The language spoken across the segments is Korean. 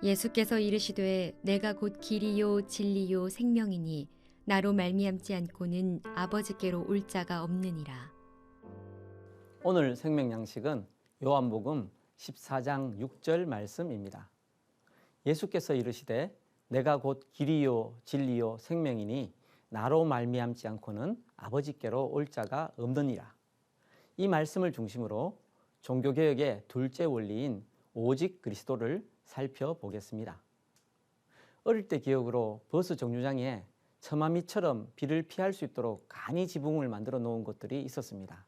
예수께서 이르시되 내가 곧 길이요 진리요 생명이니 나로 말미암지 않고는 아버지께로 올 자가 없느니라. 오늘 생명 양식은 요한복음 14장 6절 말씀입니다. 예수께서 이르시되 내가 곧 길이요 진리요 생명이니 나로 말미암지 않고는 아버지께로 올 자가 없느니라. 이 말씀을 중심으로 종교개혁의 둘째 원리인 오직 그리스도를 살펴보겠습니다. 어릴 때 기억으로 버스 정류장에 처마미처럼 비를 피할 수 있도록 간이 지붕을 만들어 놓은 곳들이 있었습니다.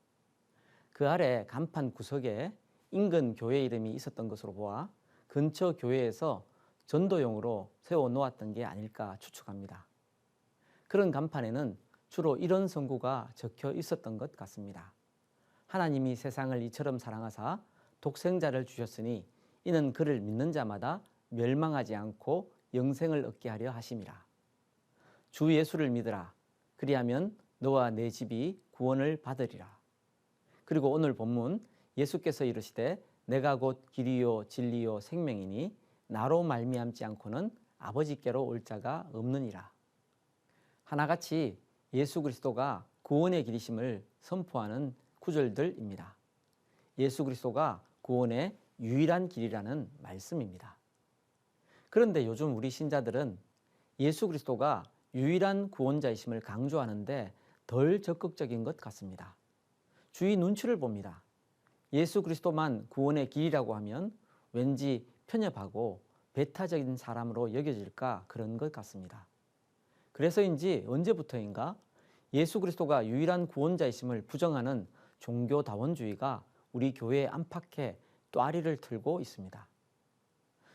그 아래 간판 구석에 인근 교회 이름이 있었던 것으로 보아 근처 교회에서 전도용으로 세워놓았던 게 아닐까 추측합니다. 그런 간판에는 주로 이런 선구가 적혀 있었던 것 같습니다. 하나님이 세상을 이처럼 사랑하사 독생자를 주셨으니 이는 그를 믿는 자마다 멸망하지 않고 영생을 얻게 하려 하심이라. 주 예수를 믿으라. 그리하면 너와 내 집이 구원을 받으리라. 그리고 오늘 본문 예수께서 이르시되 내가 곧 길이요 진리요 생명이니 나로 말미암지 않고는 아버지께로 올 자가 없느니라. 하나같이 예수 그리스도가 구원의 길이심을 선포하는 구절들입니다. 예수 그리스도가 구원의 유일한 길이라는 말씀입니다. 그런데 요즘 우리 신자들은 예수 그리스도가 유일한 구원자이심을 강조하는데 덜 적극적인 것 같습니다. 주위 눈치를 봅니다. 예수 그리스도만 구원의 길이라고 하면 왠지 편협하고 배타적인 사람으로 여겨질까 그런 것 같습니다. 그래서인지 언제부터인가 예수 그리스도가 유일한 구원자이심을 부정하는 종교다원주의가 우리 교회에 안팎에 또아리를 틀고 있습니다.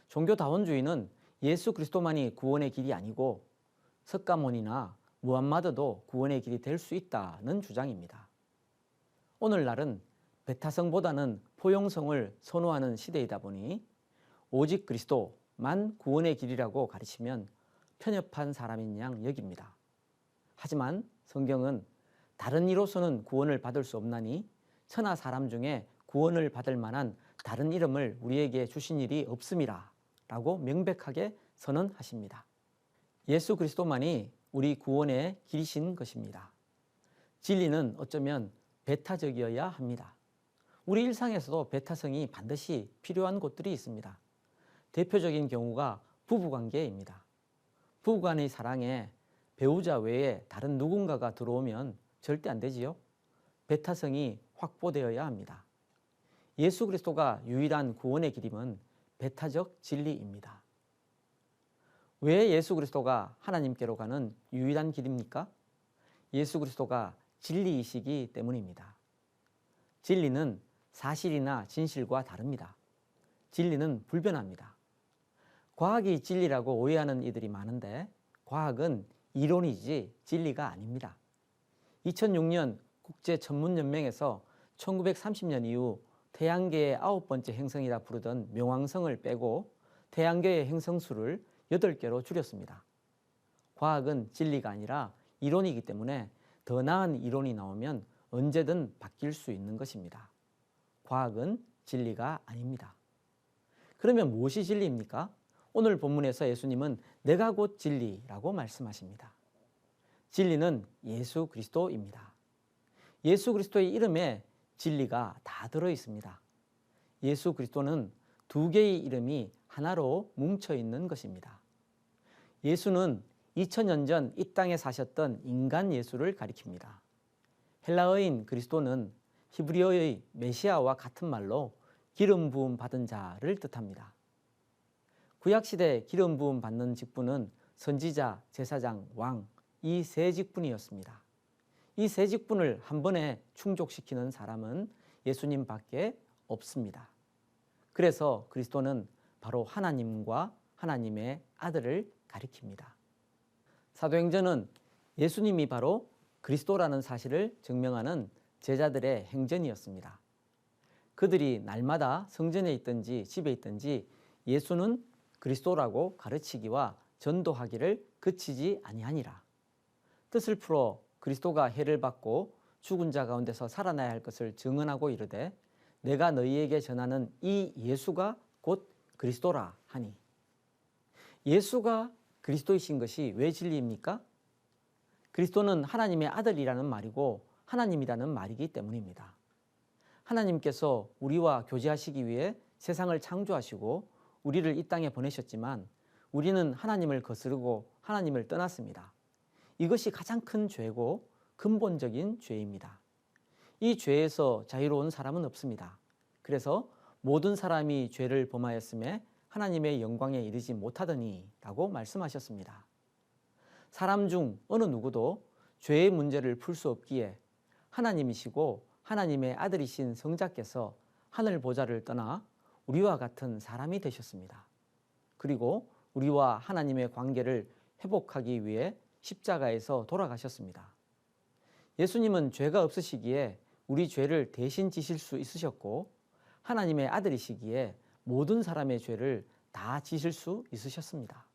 종교다원주의는 예수 그리스도만이 구원의 길이 아니고 석가모니나 무함마드도 구원의 길이 될 수 있다는 주장입니다. 오늘날은 배타성보다는 포용성을 선호하는 시대이다 보니 오직 그리스도만 구원의 길이라고 가르치면 편협한 사람인 양 여깁니다. 하지만 성경은 다른 이로서는 구원을 받을 수 없나니 천하 사람 중에 구원을 받을 만한 다른 이름을 우리에게 주신 일이 없음이라 라고 명백하게 선언하십니다. 예수 그리스도만이 우리 구원의 길이신 것입니다. 진리는 어쩌면 배타적이어야 합니다. 우리 일상에서도 배타성이 반드시 필요한 곳들이 있습니다. 대표적인 경우가 부부관계입니다. 부부간의 사랑에 배우자 외에 다른 누군가가 들어오면 절대 안 되지요. 배타성이 확보되어야 합니다. 예수 그리스도가 유일한 구원의 길임은 배타적 진리입니다. 왜 예수 그리스도가 하나님께로 가는 유일한 길입니까? 예수 그리스도가 진리이시기 때문입니다. 진리는 사실이나 진실과 다릅니다. 진리는 불변합니다. 과학이 진리라고 오해하는 이들이 많은데 과학은 이론이지 진리가 아닙니다. 2006년 국제천문연맹에서 1930년 이후 태양계의 9번째 행성이라 부르던 명왕성을 빼고 태양계의 행성수를 8개로 줄였습니다. 과학은 진리가 아니라 이론이기 때문에 더 나은 이론이 나오면 언제든 바뀔 수 있는 것입니다. 과학은 진리가 아닙니다. 그러면 무엇이 진리입니까? 오늘 본문에서 예수님은 내가 곧 진리라고 말씀하십니다. 진리는 예수 그리스도입니다. 예수 그리스도의 이름에 진리가 다 들어 있습니다. 예수 그리스도는 두 개의 이름이 하나로 뭉쳐 있는 것입니다. 예수는 2000년 전 이 땅에 사셨던 인간 예수를 가리킵니다. 헬라어인 그리스도는 히브리어의 메시아와 같은 말로 기름 부음 받은 자를 뜻합니다. 구약시대 기름 부음 받는 직분은 선지자, 제사장, 왕, 이 세 직분이었습니다. 이 세 직분을 한 번에 충족시키는 사람은 예수님 밖에 없습니다. 그래서 그리스도는 바로 하나님과 하나님의 아들을 가리킵니다. 사도행전은 예수님이 바로 그리스도라는 사실을 증명하는 제자들의 행전이었습니다. 그들이 날마다 성전에 있든지 집에 있든지 예수는 그리스도라고 가르치기와 전도하기를 그치지 아니하니라. 뜻을 풀어 그리스도가 해를 받고 죽은 자 가운데서 살아나야 할 것을 증언하고 이르되 내가 너희에게 전하는 이 예수가 곧 그리스도라 하니. 예수가 그리스도이신 것이 왜 진리입니까? 그리스도는 하나님의 아들이라는 말이고 하나님이라는 말이기 때문입니다. 하나님께서 우리와 교제하시기 위해 세상을 창조하시고 우리를 이 땅에 보내셨지만 우리는 하나님을 거스르고 하나님을 떠났습니다. 이것이 가장 큰 죄고 근본적인 죄입니다. 이 죄에서 자유로운 사람은 없습니다. 그래서 모든 사람이 죄를 범하였음에 하나님의 영광에 이르지 못하더니 라고 말씀하셨습니다. 사람 중 어느 누구도 죄의 문제를 풀 수 없기에 하나님이시고 하나님의 아들이신 성자께서 하늘 보좌를 떠나 우리와 같은 사람이 되셨습니다. 그리고 우리와 하나님의 관계를 회복하기 위해 십자가에서 돌아가셨습니다. 예수님은 죄가 없으시기에 우리 죄를 대신 지실 수 있으셨고 하나님의 아들이시기에 모든 사람의 죄를 다 지실 수 있으셨습니다.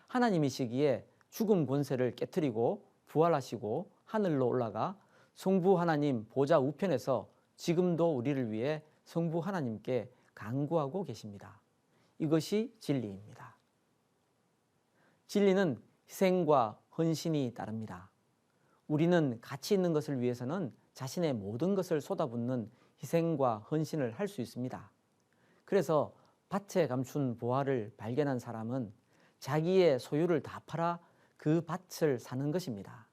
하나님이시기에 죽음 권세를 깨트리고 부활하시고 하늘로 올라가 성부 하나님 보좌 우편에서 지금도 우리를 위해 성부 하나님께 간구하고 계십니다. 이것이 진리입니다. 진리는 희생과 헌신이 따릅니다. 우리는 가치 있는 것을 위해서는 자신의 모든 것을 쏟아붓는 희생과 헌신을 할 수 있습니다. 그래서 밭에 감춘 보화를 발견한 사람은 자기의 소유를 다 팔아 그 밭을 사는 것입니다.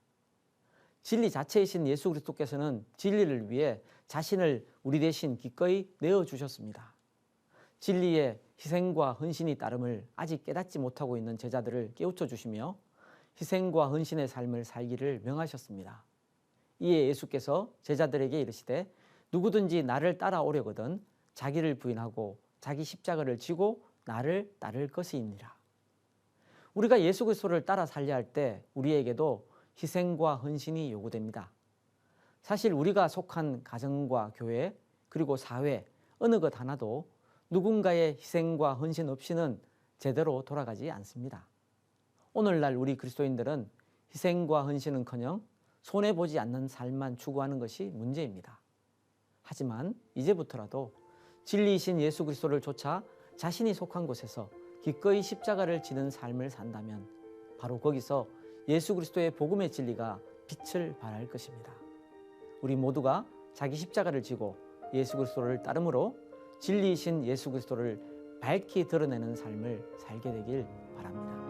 진리 자체이신 예수 그리스도께서는 진리를 위해 자신을 우리 대신 기꺼이 내어주셨습니다. 진리의 희생과 헌신이 따름을 아직 깨닫지 못하고 있는 제자들을 깨우쳐 주시며 희생과 헌신의 삶을 살기를 명하셨습니다. 이에 예수께서 제자들에게 이르시되 누구든지 나를 따라오려거든 자기를 부인하고 자기 십자가를 지고 나를 따를 것이니라. 우리가 예수 그리스도를 따라 살려 할 때 우리에게도 희생과 헌신이 요구됩니다. 사실 우리가 속한 가정과 교회 그리고 사회 어느 것 하나도 누군가의 희생과 헌신 없이는 제대로 돌아가지 않습니다. 오늘날 우리 그리스도인들은 희생과 헌신은커녕 손해보지 않는 삶만 추구하는 것이 문제입니다. 하지만 이제부터라도 진리이신 예수 그리스도를 쫓아 자신이 속한 곳에서 기꺼이 십자가를 지는 삶을 산다면 바로 거기서 예수 그리스도의 복음의 진리가 빛을 발할 것입니다. 우리 모두가 자기 십자가를 지고 예수 그리스도를 따름으로 진리이신 예수 그리스도를 밝히 드러내는 삶을 살게 되길 바랍니다.